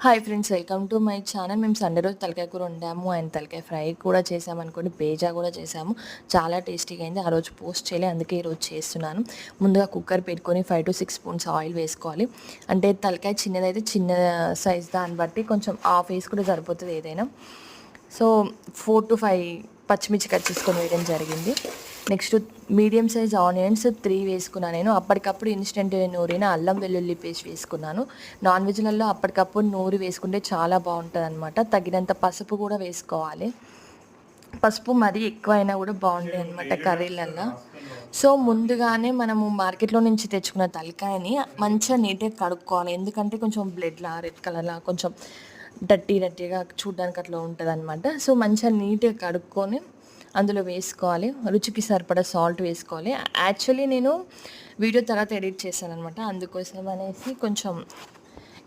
Hi friends, welcome to my channel. మేము Sunday రోజు తలకాయ కూర వండాము అండ్ తలకాయ ఫ్రై కూడా చేసామనుకోండి, బేజా కూడా చేసాము. చాలా టేస్టీగా అయింది. ఆ రోజు పోస్ట్ చేయలే, అందుకే ఈరోజు చేస్తున్నాను. ముందుగా కుక్కర్ పెట్టుకొని 5 to 6 స్పూన్స్ ఆయిల్ వేసుకోవాలి. అంటే తలకాయ చిన్నదైతే చిన్న సైజ్ దాన్ని బట్టి కొంచెం హాఫ్ వేసుకుంటే సరిపోతుంది ఏదైనా. సో 4 to 5 పచ్చిమిర్చి కట్ చేసుకొని వేయడం జరిగింది. నెక్స్ట్ మీడియం సైజ్ ఆనియన్స్ 3 వేసుకున్నాను. నేను అప్పటికప్పుడు ఇన్స్టెంట్ నూరిన అల్లం వెల్లుల్లి పేస్ట్ వేసుకున్నాను. నాన్ వెజ్లలో అప్పటికప్పుడు నూరి వేసుకుంటే చాలా బాగుంటుంది అనమాట. తగినంత పసుపు కూడా వేసుకోవాలి. పసుపు మరీ ఎక్కువ అయినా కూడా బాగుంటుంది అనమాట కర్రీలల్లో. సో ముందుగానే మనము మార్కెట్లో నుంచి తెచ్చుకున్న తలకాయని మంచిగా నీట్గా కడుక్కోవాలి. ఎందుకంటే కొంచెం బ్లడ్లా రెడ్ కలర్లా కొంచెం డట్టీగా చూడడానికి అట్లా ఉంటుంది అనమాట. సో మంచిగా నీట్గా కడుక్కొని అందులో వేసుకోవాలి. రుచికి సరిపడా సాల్ట్ వేసుకోవాలి. యాక్చువల్లీ నేను వీడియో తర్వాత ఎడిట్ చేశాను అనమాట. అందుకోసం అనేసి కొంచెం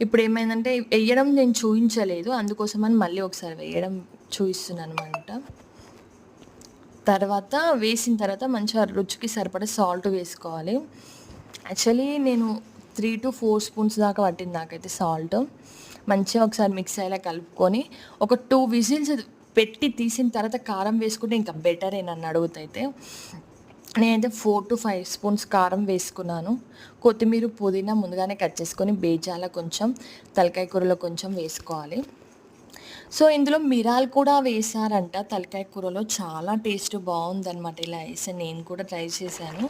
ఇప్పుడు ఏమైందంటే వేయడం నేను చూపించలేదు, అందుకోసమని మళ్ళీ ఒకసారి వేయడం చూపిస్తున్నాను అనమాట. తర్వాత వేసిన తర్వాత మంచిగా రుచికి సరిపడా సాల్ట్ వేసుకోవాలి. యాక్చువల్లీ నేను 3 to 4 స్పూన్స్ దాకా పట్టింది నాకైతే సాల్ట్. మంచిగా ఒకసారి మిక్స్ అయ్యేలా కలుపుకొని ఒక 2 విజిల్స్ పెట్టి తీసిన తర్వాత కారం వేసుకుంటే ఇంకా బెటర్ నన్ను అడుగుతైతే. నేనైతే 4 to 5 స్పూన్స్ కారం వేసుకున్నాను. కొత్తిమీర పుదీనా ముందుగానే కట్ చేసుకొని బేజాల కొంచెం తలకాయ కూరలో కొంచెం వేసుకోవాలి. సో ఇందులో మిరాలు కూడా వేశారంట తలకాయ కూరలో. చాలా టేస్ట్ బాగుందన్నమాట. ఇలా వేసి నేను కూడా ట్రై చేశాను.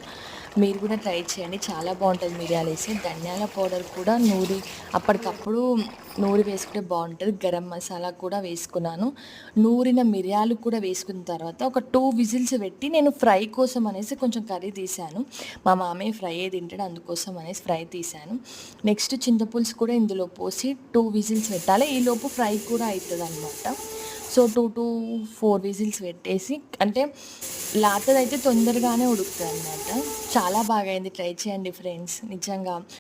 మీరు కూడా ట్రై చేయండి, చాలా బాగుంటుంది మిరియాలు వేసి. ధనియాల పౌడర్ కూడా అప్పటికప్పుడు నూరి వేసుకుంటే బాగుంటుంది. గరం మసాలా కూడా వేసుకున్నాను. నూరిన మిరియాలు కూడా వేసుకున్న తర్వాత ఒక 2 విజిల్స్ పెట్టి నేను ఫ్రై కోసం అనేసి కొంచెం కర్రీ తీశాను. మా మామయ్య ఫ్రై తింటాడు, అందుకోసం అనేసి ఫ్రై తీశాను. నెక్స్ట్ చింతపులుసు కూడా ఇందులో పోసి 2 విజిల్స్ పెట్టాలి. ఈలోపు ఫ్రై కూడా అవుతుంది అనమాట. సో 2 to 4 విజిల్స్ పెట్టేసి, అంటే లాతదైతే తొందరగానే ఉడుకుతుంది అనమాట. చాలా బాగా అయింది. ట్రై చేయండి ఫ్రెండ్స్, నిజంగా.